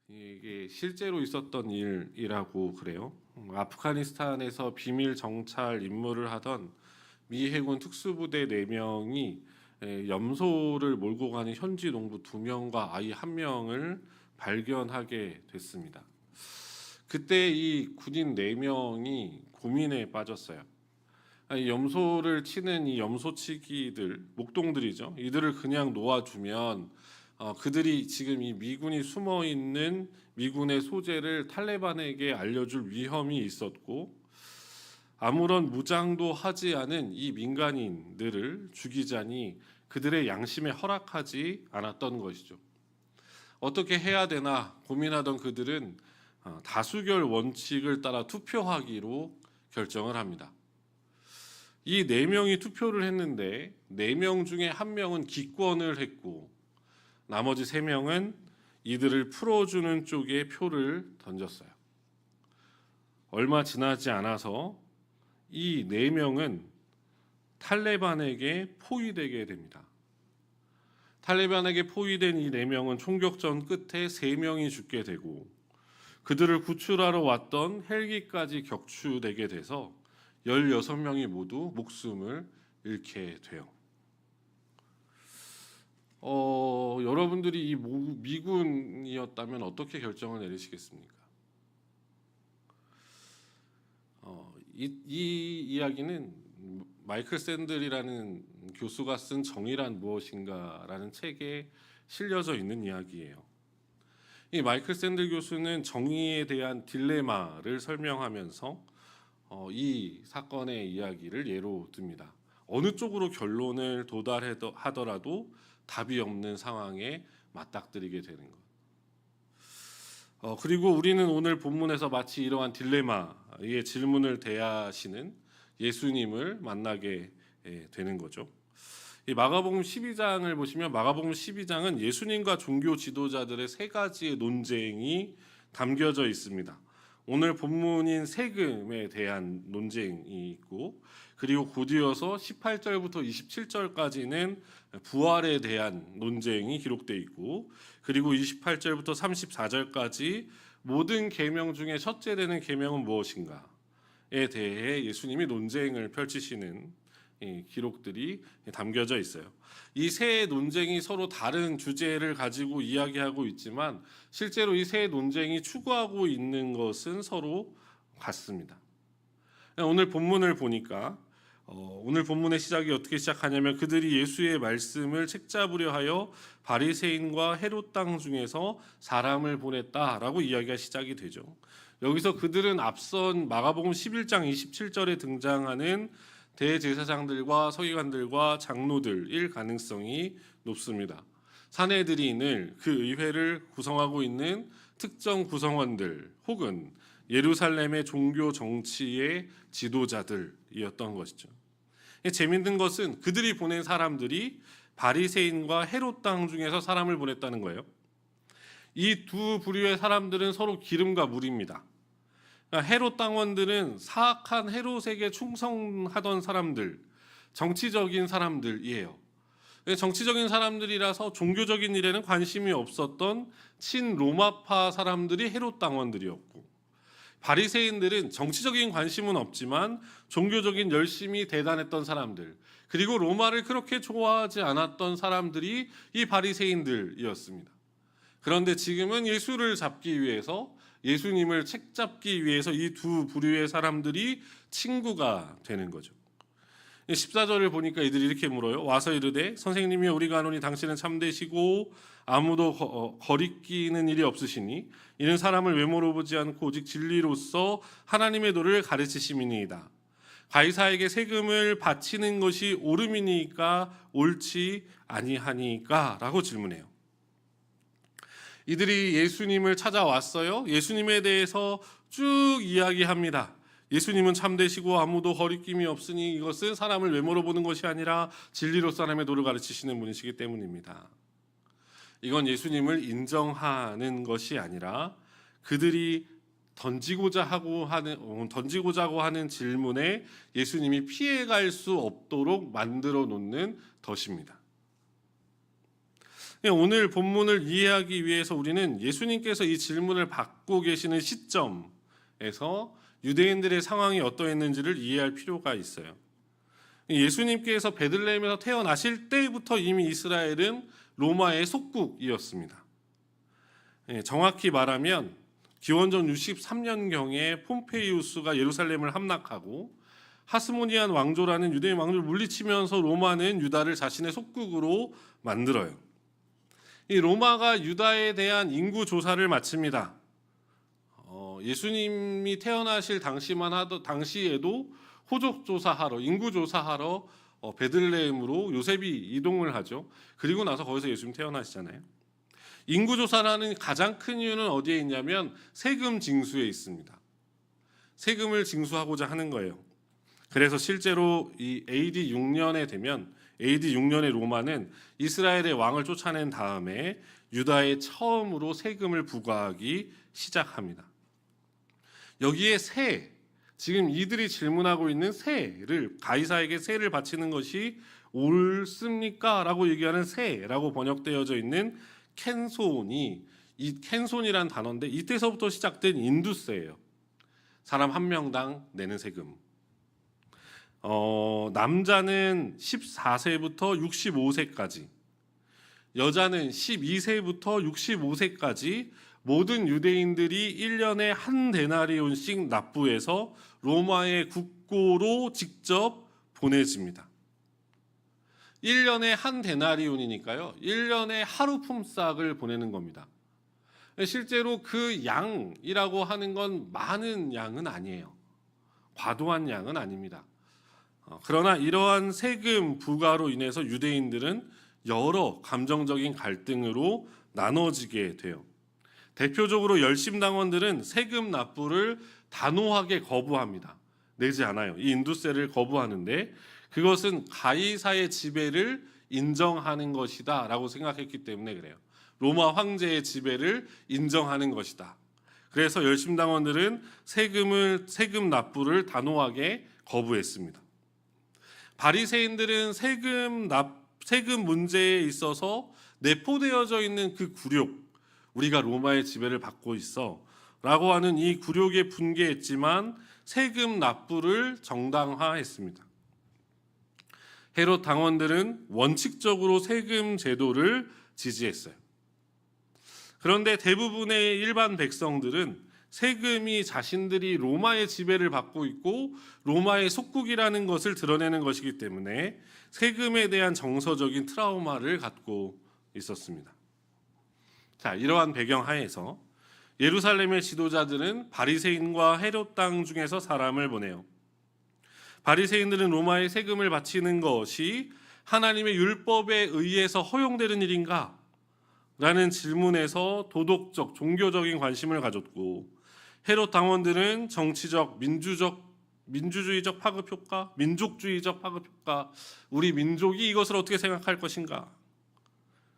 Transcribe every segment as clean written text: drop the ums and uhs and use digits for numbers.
이게 실제로 있었던 일이라고 그래요. 아프가니스탄에서 비밀 정찰 임무를 하던 미 해군 특수부대 4명이 염소를 몰고 가는 현지 농부 2명과 아이 1명을 발견하게 됐습니다. 그때 이 군인 4명이 고민에 빠졌어요. 아니, 염소를 치는 이 염소치기들, 목동들이죠. 이들을 그냥 놓아주면 그들이 지금 이 미군이 숨어 있는 미군의 소재를 탈레반에게 알려줄 위험이 있었고, 아무런 무장도 하지 않은 이 민간인들을 죽이자니 그들의 양심에 허락하지 않았던 것이죠. 어떻게 해야 되나 고민하던 그들은 다수결 원칙을 따라 투표하기로 결정을 합니다. 이 4명이 투표를 했는데 4명 중에 1명은 기권을 했고, 나머지 3명은 이들을 풀어주는 쪽에 표를 던졌어요. 얼마 지나지 않아서 이 4명은 탈레반에게 포위되게 됩니다. 탈레반에게 포위된 이 4명은 총격전 끝에 3명이 죽게 되고, 그들을 구출하러 왔던 헬기까지 격추되게 돼서 16명이 모두 목숨을 잃게 돼요. 여러분들이 이 미군이었다면 어떻게 결정을 내리시겠습니까? 이 이야기는 마이클 샌들이라는 교수가 쓴 정의란 무엇인가라는 책에 실려져 있는 이야기예요. 이 마이클 샌들 교수는 정의에 대한 딜레마를 설명하면서 이 사건의 이야기를 예로 듭니다. 어느 쪽으로 결론을 도달하더라도 답이 없는 상황에 맞닥뜨리게 되는 것. 그리고 우리는 오늘 본문에서 마치 이러한 딜레마의 질문을 대하시는 예수님을 만나게 되는 거죠. 이 마가복음 12장을 보시면 마가복음 12장은 예수님과 종교 지도자들의 3가지의 논쟁이 담겨져 있습니다. 오늘 본문인 세금에 대한 논쟁이 있고, 그리고 곧이어서 18절부터 27절까지는 부활에 대한 논쟁이 기록되어 있고, 그리고 28절부터 34절까지 모든 계명 중에 첫째 되는 계명은 무엇인가에 대해 예수님이 논쟁을 펼치시는 기록들이 담겨져 있어요. 이 세 논쟁이 서로 다른 주제를 가지고 이야기하고 있지만 실제로 이 세 논쟁이 추구하고 있는 것은 서로 같습니다. 오늘 본문을 보니까 오늘 본문의 시작이 어떻게 시작하냐면, 그들이 예수의 말씀을 책잡으려 하여 바리새인과 헤롯 땅 중에서 사람을 보냈다라고 이야기가 시작이 되죠. 여기서 그들은 앞선 마가복음 11장 27절에 등장하는 대제사장들과 서기관들과 장로들일 가능성이 높습니다. 산헤드린을, 그 의회를 구성하고 있는 특정 구성원들 혹은 예루살렘의 종교 정치의 지도자들이었던 것이죠. 재밌는 것은 그들이 보낸 사람들이 바리새인과 헤롯 땅 중에서 사람을 보냈다는 거예요. 이 두 부류의 사람들은 서로 기름과 물입니다. 헤롯 당원들은 사악한 헤롯에게 충성하던 사람들, 정치적인 사람들이에요. 정치적인 사람들이라서 종교적인 일에는 관심이 없었던 친로마파 사람들이 헤롯 당원들이었고, 바리새인들은 정치적인 관심은 없지만 종교적인 열심이 대단했던 사람들, 그리고 로마를 그렇게 좋아하지 않았던 사람들이 이 바리새인들이었습니다. 그런데 지금은 예수를 잡기 위해서, 예수님을 책잡기 위해서 이 두 부류의 사람들이 친구가 되는 거죠. 14절을 보니까 이들이 이렇게 물어요. 와서 이르되 선생님이 우리가 아노니 당신은 참되시고 아무도 거리끼는 일이 없으시니 이는 사람을 외모로 보지 않고 오직 진리로서 하나님의 도를 가르치심이니이다. 가이사에게 세금을 바치는 것이 옳음이니까 옳지 아니하니까 라고 질문해요. 이들이 예수님을 찾아왔어요. 예수님에 대해서 쭉 이야기합니다. 예수님은 참되시고 아무도 거리낌이 없으니 이것은 사람을 외모로 보는 것이 아니라 진리로 사람의 도를 가르치시는 분이시기 때문입니다. 이건 예수님을 인정하는 것이 아니라 그들이 던지고자 하는 질문에 예수님이 피해갈 수 없도록 만들어 놓는 덫입니다. 오늘 본문을 이해하기 위해서 우리는 예수님께서 이 질문을 받고 계시는 시점에서 유대인들의 상황이 어떠했는지를 이해할 필요가 있어요. 예수님께서 베들레헴에서 태어나실 때부터 이미 이스라엘은 로마의 속국이었습니다. 정확히 말하면 기원전 63년경에 폼페이우스가 예루살렘을 함락하고 하스모니안 왕조라는 유대인 왕조를 물리치면서 로마는 유다를 자신의 속국으로 만들어요. 이 로마가 유다에 대한 인구 조사를 마칩니다. 예수님이 태어나실 당시에도 호족 조사하러, 인구 조사하러 베들레헴으로 요셉이 이동을 하죠. 그리고 나서 거기서 예수님 태어나시잖아요. 인구 조사를 하는 가장 큰 이유는 어디에 있냐면 세금 징수에 있습니다. 세금을 징수하고자 하는 거예요. 그래서 실제로 이 AD 6년에 되면 AD 6년에 로마는 이스라엘의 왕을 쫓아낸 다음에 유다에 처음으로 세금을 부과하기 시작합니다. 여기에 지금 이들이 질문하고 있는 가이사에게 세를 바치는 것이 옳습니까? 라고 얘기하는 세라고 번역되어져 있는 이 캔손이란 단어인데 이때서부터 시작된 인두세예요. 사람 한 명당 내는 세금. 남자는 14세부터 65세까지, 여자는 12세부터 65세까지 모든 유대인들이 1년에 한 데나리온씩 납부해서 로마의 국고로 직접 보내집니다. 1년에 한 데나리온이니까요. 1년에 하루 품삯을 보내는 겁니다. 실제로 그 양이라고 하는 건 많은 양은 아니에요. 과도한 양은 아닙니다. 그러나 이러한 세금 부과로 인해서 유대인들은 여러 감정적인 갈등으로 나눠지게 돼요. 대표적으로 열심당원들은 세금 납부를 단호하게 거부합니다. 내지 않아요. 이 인두세를 거부하는데 그것은 가이사의 지배를 인정하는 것이다 라고 생각했기 때문에 그래요. 로마 황제의 지배를 인정하는 것이다. 그래서 열심당원들은 세금 납부를 단호하게 거부했습니다. 바리새인들은 세금 문제에 있어서 내포되어져 있는 그 굴욕, 우리가 로마의 지배를 받고 있어 라고 하는 이 굴욕에 분개했지만 세금 납부를 정당화했습니다. 헤롯 당원들은 원칙적으로 세금 제도를 지지했어요. 그런데 대부분의 일반 백성들은 세금이 자신들이 로마의 지배를 받고 있고 로마의 속국이라는 것을 드러내는 것이기 때문에 세금에 대한 정서적인 트라우마를 갖고 있었습니다. 자, 이러한 배경 하에서 예루살렘의 지도자들은 바리새인과 헤롯 땅 중에서 사람을 보내요. 바리새인들은 로마의 세금을 바치는 것이 하나님의 율법에 의해서 허용되는 일인가? 라는 질문에서 도덕적, 종교적인 관심을 가졌고, 헤롯 당원들은 정치적, 민주주의적 파급 효과, 민족주의적 파급 효과, 우리 민족이 이것을 어떻게 생각할 것인가?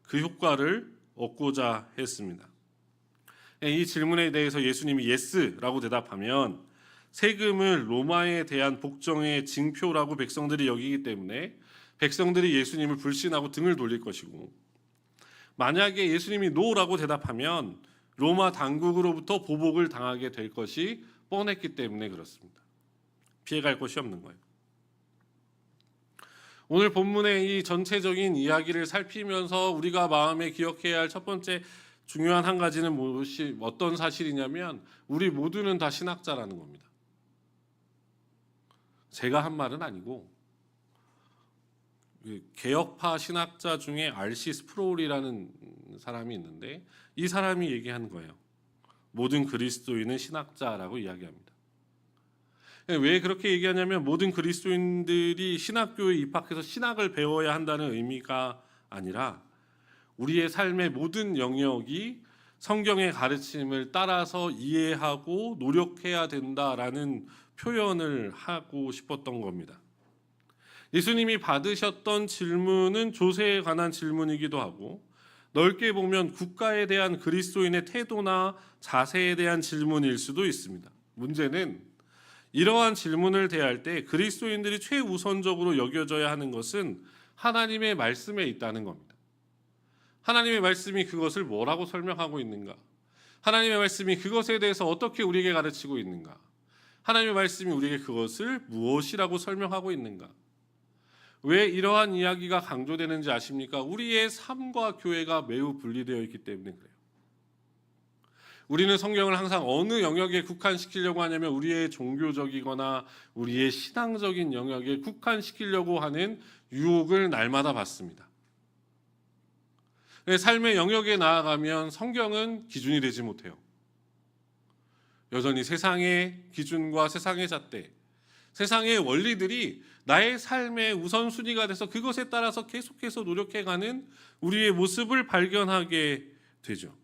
그 효과를 얻고자 했습니다. 이 질문에 대해서 예수님이 예스라고 대답하면 세금을 로마에 대한 복종의 징표라고 백성들이 여기기 때문에 백성들이 예수님을 불신하고 등을 돌릴 것이고, 만약에 예수님이 노라고 대답하면 로마 당국으로부터 보복을 당하게 될 것이 뻔했기 때문에 그렇습니다. 피해갈 곳이 없는 거예요. 오늘 본문의 이 전체적인 이야기를 살피면서 우리가 마음에 기억해야 할 첫 번째 중요한 한 가지는 어떤 사실이냐면 우리 모두는 다 신학자라는 겁니다. 제가 한 말은 아니고 개혁파 신학자 중에 R.C. 스프롤이라는 사람이 있는데 이 사람이 얘기하는 거예요. 모든 그리스도인은 신학자라고 이야기합니다. 왜 그렇게 얘기하냐면 모든 그리스도인들이 신학교에 입학해서 신학을 배워야 한다는 의미가 아니라 우리의 삶의 모든 영역이 성경의 가르침을 따라서 이해하고 노력해야 된다라는 표현을 하고 싶었던 겁니다. 예수님이 받으셨던 질문은 조세에 관한 질문이기도 하고 넓게 보면 국가에 대한 그리스도인의 태도나 자세에 대한 질문일 수도 있습니다. 문제는 이러한 질문을 대할 때 그리스도인들이 최우선적으로 여겨져야 하는 것은 하나님의 말씀에 있다는 겁니다. 하나님의 말씀이 그것을 뭐라고 설명하고 있는가? 하나님의 말씀이 그것에 대해서 어떻게 우리에게 가르치고 있는가? 하나님의 말씀이 우리에게 그것을 무엇이라고 설명하고 있는가? 왜 이러한 이야기가 강조되는지 아십니까? 우리의 삶과 교회가 매우 분리되어 있기 때문에 그래요. 우리는 성경을 항상 어느 영역에 국한시키려고 하냐면 우리의 종교적이거나 우리의 신앙적인 영역에 국한시키려고 하는 유혹을 날마다 받습니다. 삶의 영역에 나아가면 성경은 기준이 되지 못해요. 여전히 세상의 기준과 세상의 잣대, 세상의 원리들이 나의 삶의 우선순위가 돼서 그것에 따라서 계속해서 노력해가는 우리의 모습을 발견하게 되죠.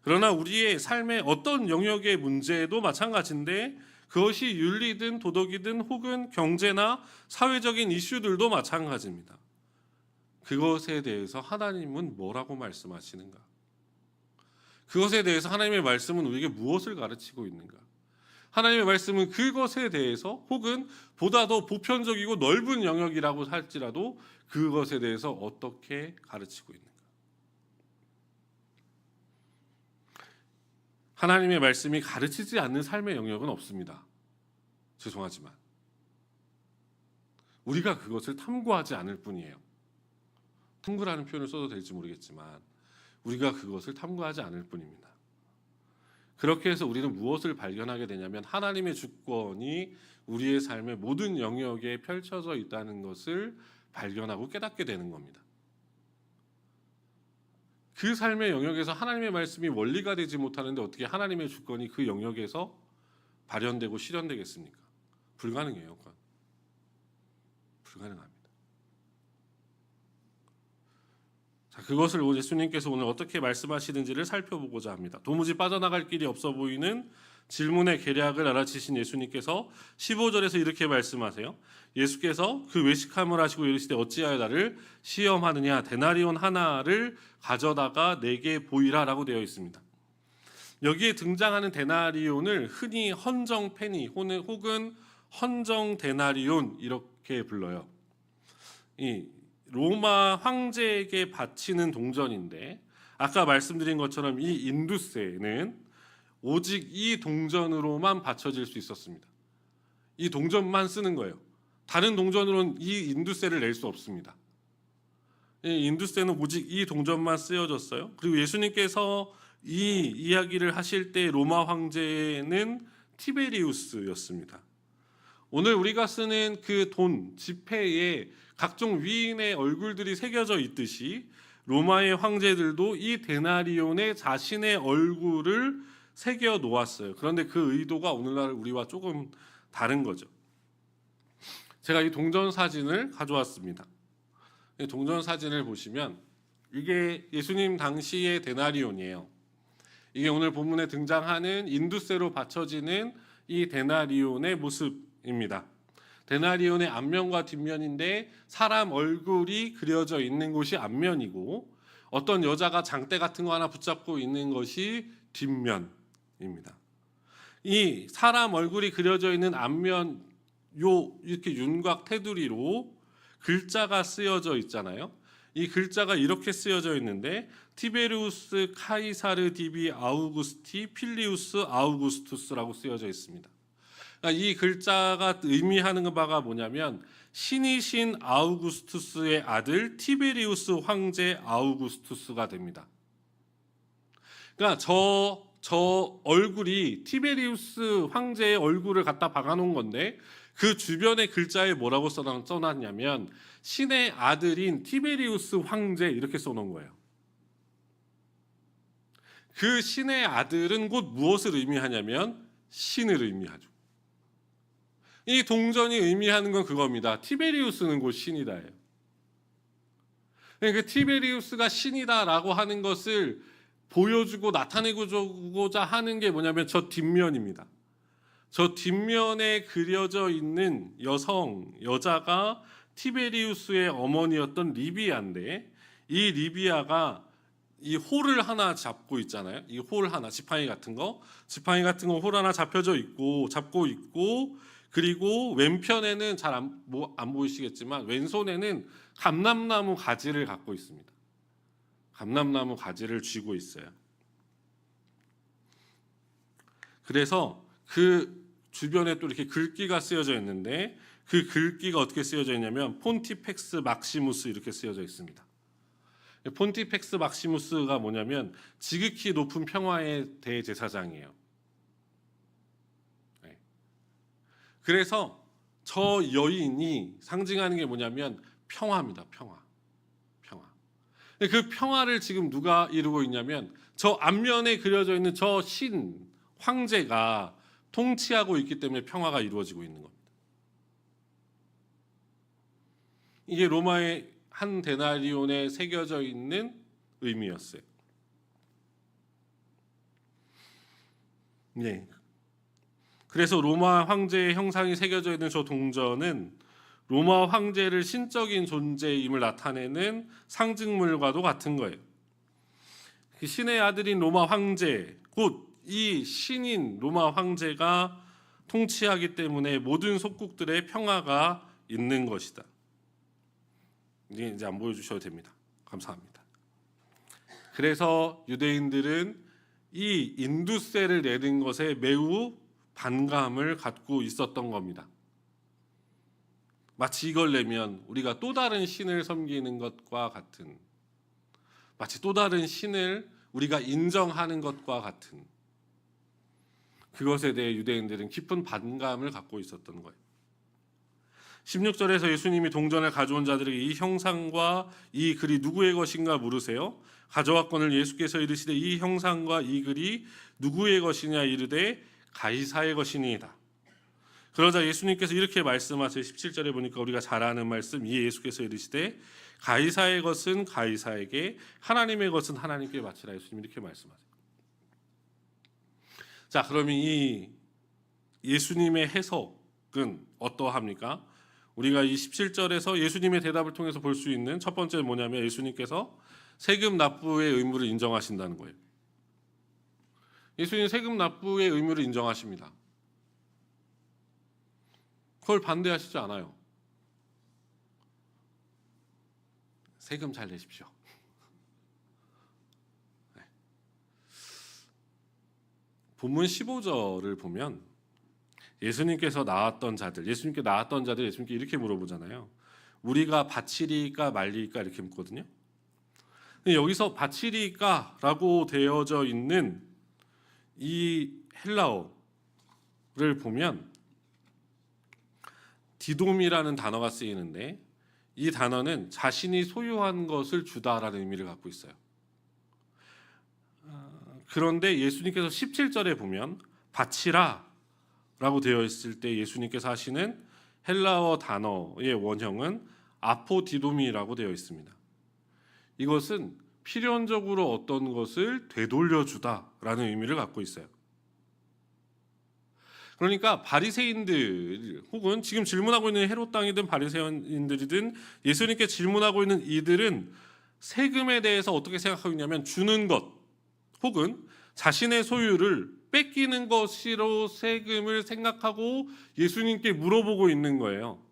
그러나 우리의 삶의 어떤 영역의 문제도 마찬가지인데 그것이 윤리든 도덕이든 혹은 경제나 사회적인 이슈들도 마찬가지입니다. 그것에 대해서 하나님은 뭐라고 말씀하시는가? 그것에 대해서 하나님의 말씀은 우리에게 무엇을 가르치고 있는가? 하나님의 말씀은 그것에 대해서 혹은 보다 더 보편적이고 넓은 영역이라고 할지라도 그것에 대해서 어떻게 가르치고 있는가? 하나님의 말씀이 가르치지 않는 삶의 영역은 없습니다. 죄송하지만 우리가 그것을 탐구하지 않을 뿐이에요. 탐구라는 표현을 써도 될지 모르겠지만 우리가 그것을 탐구하지 않을 뿐입니다. 그렇게 해서 우리는 무엇을 발견하게 되냐면 하나님의 주권이 우리의 삶의 모든 영역에 펼쳐져 있다는 것을 발견하고 깨닫게 되는 겁니다. 그 삶의 영역에서 하나님의 말씀이 원리가 되지 못하는데 어떻게 하나님의 주권이 그 영역에서 발현되고 실현되겠습니까? 불가능해요. 그건. 불가능합니다. 자, 그것을 예수님께서 오늘 어떻게 말씀하시는지를 살펴보고자 합니다. 도무지 빠져나갈 길이 없어 보이는 질문의 계략을 알아채신 예수님께서 15절에서 이렇게 말씀하세요. 예수께서 그 외식함을 하시고 이르시되 어찌하여 나를 시험하느냐 데나리온 하나를 가져다가 내게 보이라라고 되어 있습니다. 여기에 등장하는 데나리온을 흔히 헌정 페니 혹은 헌정 데나리온 이렇게 불러요. 이 로마 황제에게 바치는 동전인데 아까 말씀드린 것처럼 이 인두세는 오직 이 동전으로만 바쳐질 수 있었습니다. 이 동전만 쓰는 거예요. 다른 동전으로는 이 인두세를 낼 수 없습니다. 이 인두세는 오직 이 동전만 쓰여졌어요. 그리고 예수님께서 이 이야기를 하실 때 로마 황제는 티베리우스였습니다. 오늘 우리가 쓰는 그 돈, 지폐에 각종 위인의 얼굴들이 새겨져 있듯이 로마의 황제들도 이 데나리온에 자신의 얼굴을 새겨 놓았어요. 그런데 그 의도가 오늘날 우리와 조금 다른 거죠. 제가 이 동전 사진을 가져왔습니다. 이 동전 사진을 보시면 이게 예수님 당시의 데나리온이에요. 이게 오늘 본문에 등장하는 인두세로 받쳐지는 이 데나리온의 모습입니다. 데나리온의 앞면과 뒷면인데 사람 얼굴이 그려져 있는 곳이 앞면이고 어떤 여자가 장대 같은 거 하나 붙잡고 있는 것이 뒷면입니다. 이 사람 얼굴이 그려져 있는 앞면 이렇게 윤곽 테두리로 글자가 쓰여져 있잖아요. 이 글자가 이렇게 쓰여져 있는데 티베리우스 카이사르 디비 아우구스티 필리우스 아우구스투스라고 쓰여져 있습니다. 이 글자가 의미하는 바가 뭐냐면 신이신 아우구스투스의 아들 티베리우스 황제 아우구스투스가 됩니다. 그러니까 저 얼굴이 티베리우스 황제의 얼굴을 갖다 박아놓은 건데 그 주변의 글자에 뭐라고 써놨냐면 신의 아들인 티베리우스 황제 이렇게 써놓은 거예요. 그 신의 아들은 곧 무엇을 의미하냐면 신을 의미하죠. 이 동전이 의미하는 건 그겁니다. 티베리우스는 곧 신이다예요. 그 티베리우스가 신이다라고 하는 것을 보여주고 나타내고자 하는 게 뭐냐면 저 뒷면입니다. 저 뒷면에 그려져 있는 여자가 티베리우스의 어머니였던 리비아인데 이 리비아가 이 홀을 하나 잡고 있잖아요. 이 홀 하나 지팡이 같은 거 홀 하나 잡고 있고 그리고 왼편에는 잘 안 보이시겠지만 왼손에는 감람나무 가지를 갖고 있습니다. 감람나무 가지를 쥐고 있어요. 그래서 그 주변에 또 이렇게 글귀가 쓰여져 있는데 그 글귀가 어떻게 쓰여져 있냐면 폰티펙스 막시무스 이렇게 쓰여져 있습니다. 폰티펙스 막시무스가 뭐냐면 지극히 높은 평화의 대제사장이에요. 네. 그래서 저 여인이 상징하는 게 뭐냐면 평화입니다. 평화. 그 평화를 지금 누가 이루고 있냐면 저 앞면에 그려져 있는 저 신 황제가 통치하고 있기 때문에 평화가 이루어지고 있는 겁니다. 이게 로마의 한 데나리온에 새겨져 있는 의미였어요. 네. 그래서 로마 황제의 형상이 새겨져 있는 저 동전은 로마 황제를 신적인 존재임을 나타내는 상징물과도 같은 거예요. 신의 아들인 로마 황제, 곧 이 신인 로마 황제가 통치하기 때문에 모든 속국들의 평화가 있는 것이다. 이제 안 보여주셔도 됩니다. 감사합니다. 그래서 유대인들은 이 인두세를 내는 것에 매우 반감을 갖고 있었던 겁니다. 마치 이걸 내면 우리가 또 다른 신을 섬기는 것과 같은, 마치 또 다른 신을 우리가 인정하는 것과 같은 그것에 대해 유대인들은 깊은 반감을 갖고 있었던 거예요. 16절에서 예수님이 동전을 가져온 자들에게 이 형상과 이 글이 누구의 것인가 물으세요. 가져왔거늘 예수께서 이르시되 이 형상과 이 글이 누구의 것이냐 이르되 가이사의 것이니이다. 그러자 예수님께서 이렇게 말씀하세요. 17절에 보니까 우리가 잘 아는 말씀, 이 예수께서 이르시되 가이사의 것은 가이사에게, 하나님의 것은 하나님께 바치라. 예수님이 이렇게 말씀하세요. 자, 그러면 이 예수님의 해석은 어떠합니까? 우리가 이 17절에서 예수님의 대답을 통해서 볼 수 있는 첫 번째는 뭐냐면 예수님께서 세금 납부의 의무를 인정하신다는 거예요. 예수님 세금 납부의 의무를 인정하십니다. 그걸 반대하시지 않아요. 세금 잘 내십시오. 네. 본문 15절을 보면 예수님께 나왔던 자들 예수님께 이렇게 물어보잖아요. 우리가 바치리까 말리까 이렇게 묻거든요. 근데 여기서 바치리까라고 되어져 있는 이 헬라어를 보면 디돔이라는 단어가 쓰이는데 이 단어는 자신이 소유한 것을 주다라는 의미를 갖고 있어요. 그런데 예수님께서 17절에 보면 바치라 라고 되어 있을 때 예수님께서 하시는 헬라어 단어의 원형은 아포디돔이라고 되어 있습니다. 이것은 필연적으로 어떤 것을 되돌려주다라는 의미를 갖고 있어요. 그러니까 바리새인들 혹은 지금 질문하고 있는 헤롯 당이든 바리새인들이든 예수님께 질문하고 있는 이들은 세금에 대해서 어떻게 생각하고 있냐면 주는 것 혹은 자신의 소유를 뺏기는 것으로 세금을 생각하고 예수님께 물어보고 있는 거예요.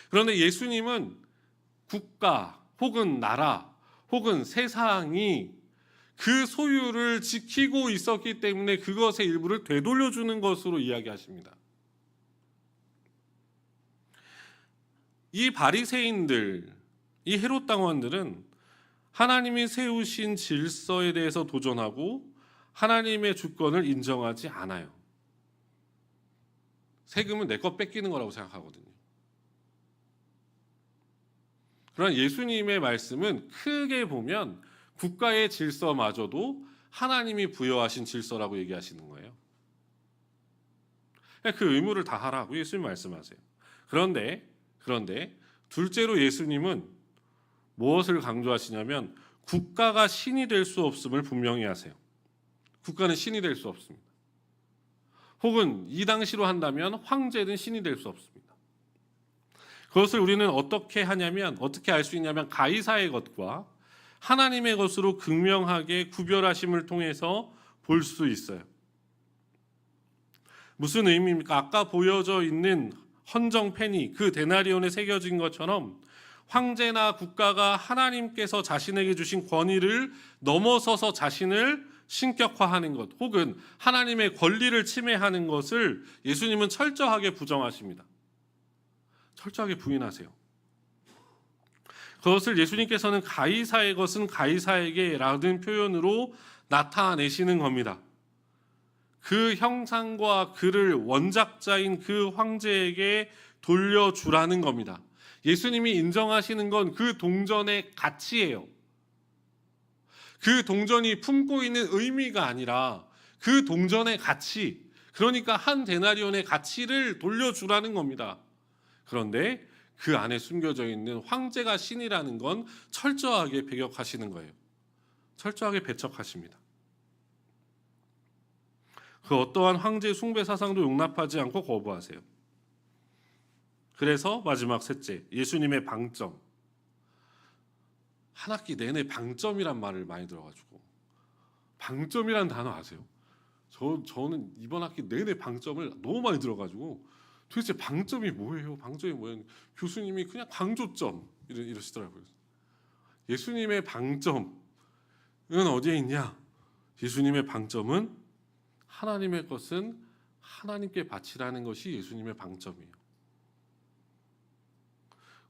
그런데 예수님은 국가 혹은 나라 혹은 세상이 그 소유를 지키고 있었기 때문에 그것의 일부를 되돌려주는 것으로 이야기하십니다. 이 바리새인들, 이 헤롯 당원들은 하나님이 세우신 질서에 대해서 도전하고 하나님의 주권을 인정하지 않아요. 세금은 내 것 뺏기는 거라고 생각하거든요. 그러나 예수님의 말씀은 크게 보면 국가의 질서마저도 하나님이 부여하신 질서라고 얘기하시는 거예요. 그 의무를 다하라고 예수님 말씀하세요. 그런데 둘째로 예수님은 무엇을 강조하시냐면 국가가 신이 될 수 없음을 분명히 하세요. 국가는 신이 될 수 없습니다. 혹은 이 당시로 한다면 황제는 신이 될 수 없습니다. 그것을 우리는 어떻게 알 수 있냐면 가이사의 것과 하나님의 것으로 극명하게 구별하심을 통해서 볼 수 있어요. 무슨 의미입니까? 아까 보여져 있는 헌정 페니, 그 데나리온에 새겨진 것처럼 황제나 국가가 하나님께서 자신에게 주신 권위를 넘어서서 자신을 신격화하는 것, 혹은 하나님의 권리를 침해하는 것을 예수님은 철저하게 부정하십니다. 철저하게 부인하세요. 그것을 예수님께서는 가이사의 것은 가이사에게 라는 표현으로 나타내시는 겁니다. 그 형상과 그를 원작자인 그 황제에게 돌려주라는 겁니다. 예수님이 인정하시는 건 그 동전의 가치예요. 그 동전이 품고 있는 의미가 아니라 그 동전의 가치, 그러니까 한 데나리온의 가치를 돌려주라는 겁니다. 그런데 그 안에 숨겨져 있는 황제가 신이라는 건 철저하게 배격하시는 거예요. 철저하게 배척하십니다. 그 어떠한 황제 숭배 사상도 용납하지 않고 거부하세요. 그래서 마지막 셋째, 예수님의 방점. 한 학기 내내 방점이란 말을 많이 들어가지고, 방점이란 단어 아세요? 저는 이번 학기 내내 방점을 너무 많이 들어가지고 도대체 방점이 뭐예요? 방점이 뭐예요? 교수님이 그냥 강조점 이러시더라고요. 예수님의 방점은 어디에 있냐? 예수님의 방점은 하나님의 것은 하나님께 바치라는 것이 예수님의 방점이에요.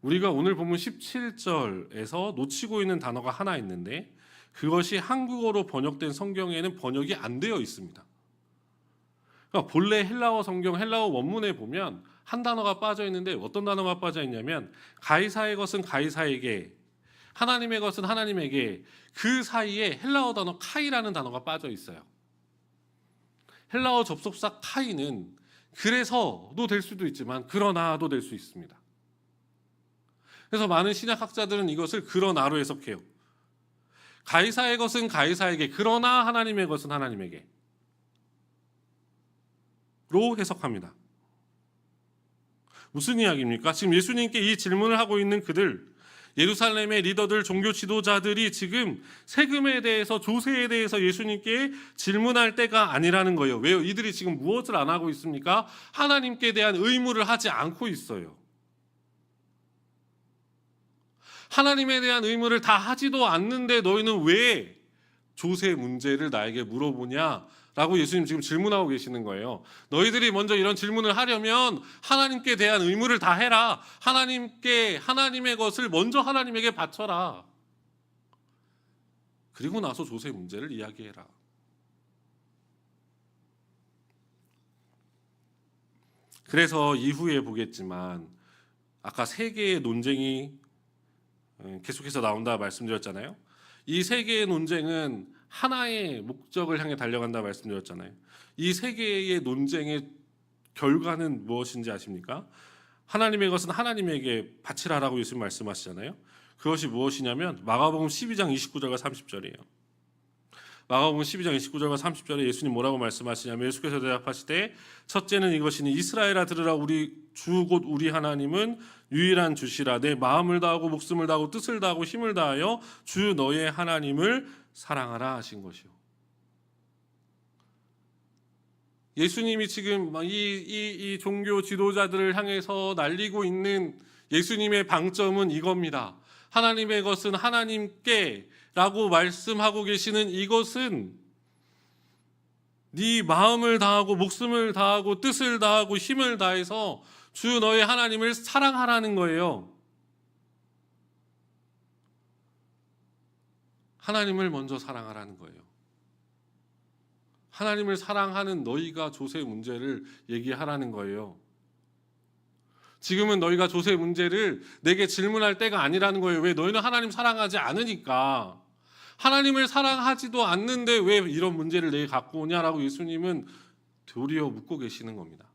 우리가 오늘 본문 17절에서 놓치고 있는 단어가 하나 있는데, 그것이 한국어로 번역된 성경에는 번역이 안 되어 있습니다. 그러니까 본래 헬라어 성경, 헬라어 원문에 보면 한 단어가 빠져 있는데, 어떤 단어가 빠져 있냐면 가이사의 것은 가이사에게, 하나님의 것은 하나님에게, 그 사이에 헬라어 단어 카이라는 단어가 빠져 있어요. 헬라어 접속사 카이는 그래서도 될 수도 있지만 그러나도 될 수 있습니다. 그래서 많은 신약학자들은 이것을 그러나로 해석해요. 가이사의 것은 가이사에게, 그러나 하나님의 것은 하나님에게 로 해석합니다. 무슨 이야기입니까? 지금 예수님께 이 질문을 하고 있는 그들, 예루살렘의 리더들, 종교 지도자들이 지금 세금에 대해서, 조세에 대해서 예수님께 질문할 때가 아니라는 거예요. 왜요? 이들이 지금 무엇을 안 하고 있습니까? 하나님께 대한 의무를 하지 않고 있어요. 하나님에 대한 의무를 다 하지도 않는데 너희는 왜 조세 문제를 나에게 물어보냐? 라고 예수님 지금 질문하고 계시는 거예요. 너희들이 먼저 이런 질문을 하려면 하나님께 대한 의무를 다 해라. 하나님의 것을 먼저 하나님에게 바쳐라. 그리고 나서 조세 문제를 이야기해라. 그래서 이후에 보겠지만 아까 세 개의 논쟁이 계속해서 나온다 말씀드렸잖아요. 이 세 개의 논쟁은 하나의 목적을 향해 달려간다 말씀드렸잖아요. 이 세 개의 논쟁의 결과는 무엇인지 아십니까? 하나님의 것은 하나님에게 바치라라고 예수님 말씀하시잖아요. 그것이 무엇이냐면 마가복음 12장 29절과 30절이에요. 마가복음 12장 29절과 30절에 예수님 뭐라고 말씀하시냐면, 예수께서 대답하시되 첫째는 이것이니 이스라엘아 들으라, 우리 주 곧 우리 하나님은 유일한 주시라. 내 마음을 다하고 목숨을 다하고 뜻을 다하고 힘을 다하여 주 너의 하나님을 사랑하라 하신 것이요. 예수님이 지금 이 종교 지도자들을 향해서 날리고 있는 예수님의 방점은 이겁니다. 하나님의 것은 하나님께 라고 말씀하고 계시는 이것은 네 마음을 다하고 목숨을 다하고 뜻을 다하고 힘을 다해서 주 너의 하나님을 사랑하라는 거예요. 하나님을 먼저 사랑하라는 거예요. 하나님을 사랑하는 너희가 조세 문제를 얘기하라는 거예요. 지금은 너희가 조세 문제를 내게 질문할 때가 아니라는 거예요. 왜? 너희는 하나님 사랑하지 않으니까. 하나님을 사랑하지도 않는데 왜 이런 문제를 내게 갖고 오냐라고 예수님은 도리어 묻고 계시는 겁니다.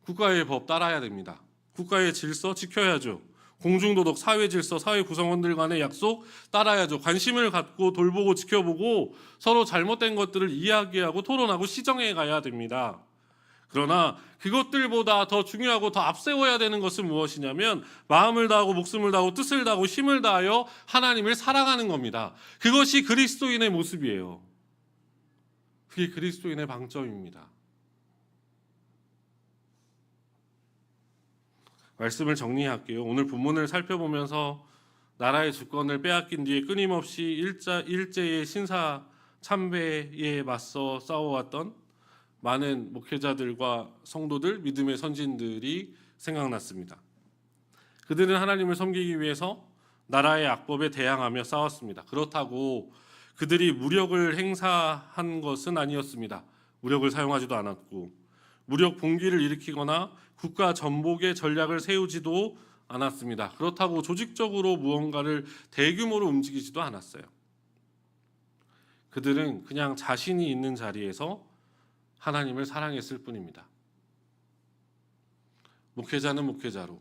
국가의 법 따라야 됩니다. 국가의 질서 지켜야죠. 공중도덕, 사회질서, 사회 구성원들 간의 약속 따라야죠. 관심을 갖고 돌보고 지켜보고 서로 잘못된 것들을 이야기하고 토론하고 시정해 가야 됩니다. 그러나 그것들보다 더 중요하고 더 앞세워야 되는 것은 무엇이냐면 마음을 다하고 목숨을 다하고 뜻을 다하고 힘을 다하여 하나님을 사랑하는 겁니다. 그것이 그리스도인의 모습이에요. 그게 그리스도인의 방점입니다. 말씀을 정리할게요. 오늘 본문을 살펴보면서 나라의 주권을 빼앗긴 뒤에 끊임없이 일제의 신사 참배에 맞서 싸워왔던 많은 목회자들과 성도들, 믿음의 선진들이 생각났습니다. 그들은 하나님을 섬기기 위해서 나라의 악법에 대항하며 싸웠습니다. 그렇다고 그들이 무력을 행사한 것은 아니었습니다. 무력을 사용하지도 않았고 무력 봉기를 일으키거나 국가 전복의 전략을 세우지도 않았습니다. 그렇다고 조직적으로 무언가를 대규모로 움직이지도 않았어요. 그들은 그냥 자신이 있는 자리에서 하나님을 사랑했을 뿐입니다. 목회자는 목회자로,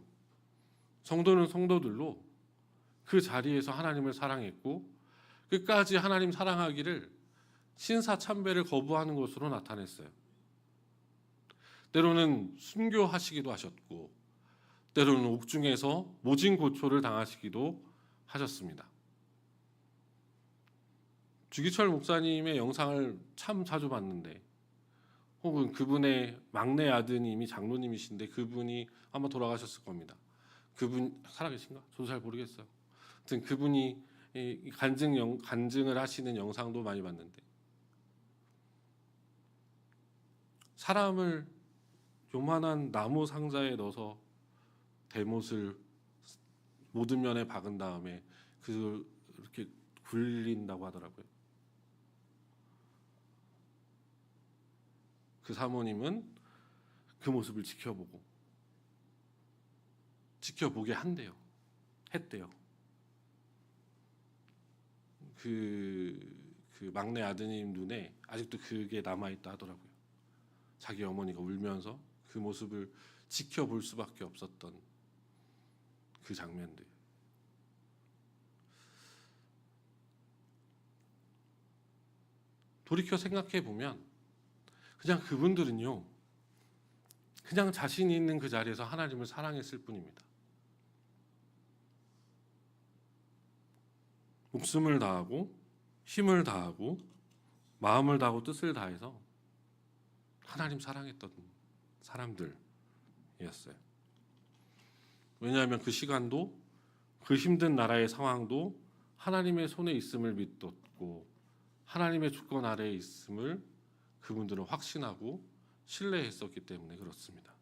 성도는 성도들로 그 자리에서 하나님을 사랑했고 끝까지 하나님 사랑하기를 신사참배를 거부하는 것으로 나타냈어요. 때로는 순교하시기도 하셨고 때로는 옥중에서 모진고초를 당하시기도 하셨습니다. 주기철 목사님의 영상을 참 자주 봤는데, 혹은 그분의 막내 아드님이 장로님이신데 그분이 아마 돌아가셨을 겁니다. 그분 살아계신가? 저도 잘 모르겠어요. 하여튼 그분이 간증을 하시는 영상도 많이 봤는데, 사람을 요만한 나무 상자에 넣어서 대못을 모든 면에 박은 다음에 그렇게 굴린다고 하더라고요. 그 사모님은 그 모습을 지켜보게 했대요. 그 막내 아드님 눈에 아직도 그게 남아있다 하더라고요. 자기 어머니가 울면서 그 모습을 지켜볼 수밖에 없었던 그 장면들. 돌이켜 생각해 보면 그냥 그분들은요, 그냥 자신이 있는 그 자리에서 하나님을 사랑했을 뿐입니다. 목숨을 다하고 힘을 다하고 마음을 다하고 뜻을 다해서 하나님 사랑했던 사람들이었어요. 왜냐하면 그 시간도 그 힘든 나라의 상황도 하나님의 손에 있음을 믿었고 하나님의 주권 아래에 있음을 그분들은 확신하고 신뢰했었기 때문에 그렇습니다.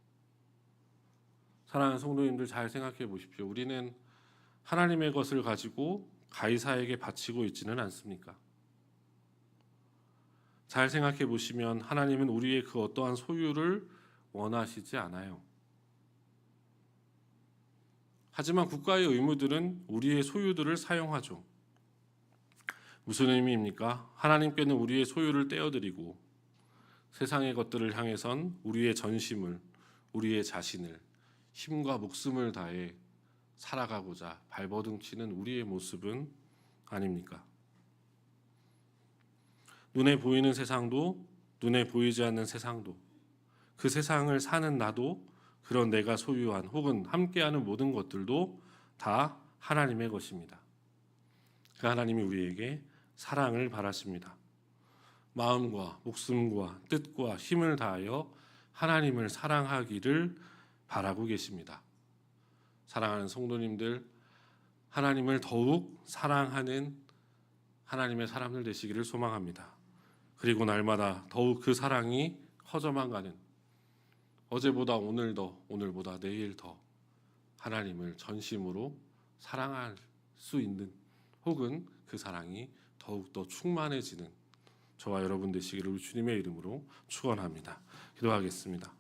사랑하는 성도님들, 잘 생각해 보십시오. 우리는 하나님의 것을 가지고 가이사에게 바치고 있지는 않습니까? 잘 생각해 보시면 하나님은 우리의 그 어떠한 소유를 원하시지 않아요. 하지만 국가의 의무들은 우리의 소유들을 사용하죠. 무슨 의미입니까? 하나님께는 우리의 소유를 떼어드리고 세상의 것들을 향해선 우리의 전심을, 우리의 자신을, 힘과 목숨을 다해 살아가고자 발버둥치는 우리의 모습은 아닙니까? 눈에 보이는 세상도 눈에 보이지 않는 세상도 그 세상을 사는 나도 그런 내가 소유한 혹은 함께하는 모든 것들도 다 하나님의 것입니다. 그 하나님이 우리에게 사랑을 바라십니다. 마음과 목숨과 뜻과 힘을 다하여 하나님을 사랑하기를 바라고 계십니다. 사랑하는 성도님들, 하나님을 더욱 사랑하는 하나님의 사람들 되시기를 소망합니다. 그리고 날마다 더욱 그 사랑이 커져만 가는, 어제보다 오늘 더, 오늘보다 내일 더 하나님을 전심으로 사랑할 수 있는, 혹은 그 사랑이 더욱더 충만해지는 저와 여러분 되시기를 주님의 이름으로 축원합니다. 기도하겠습니다.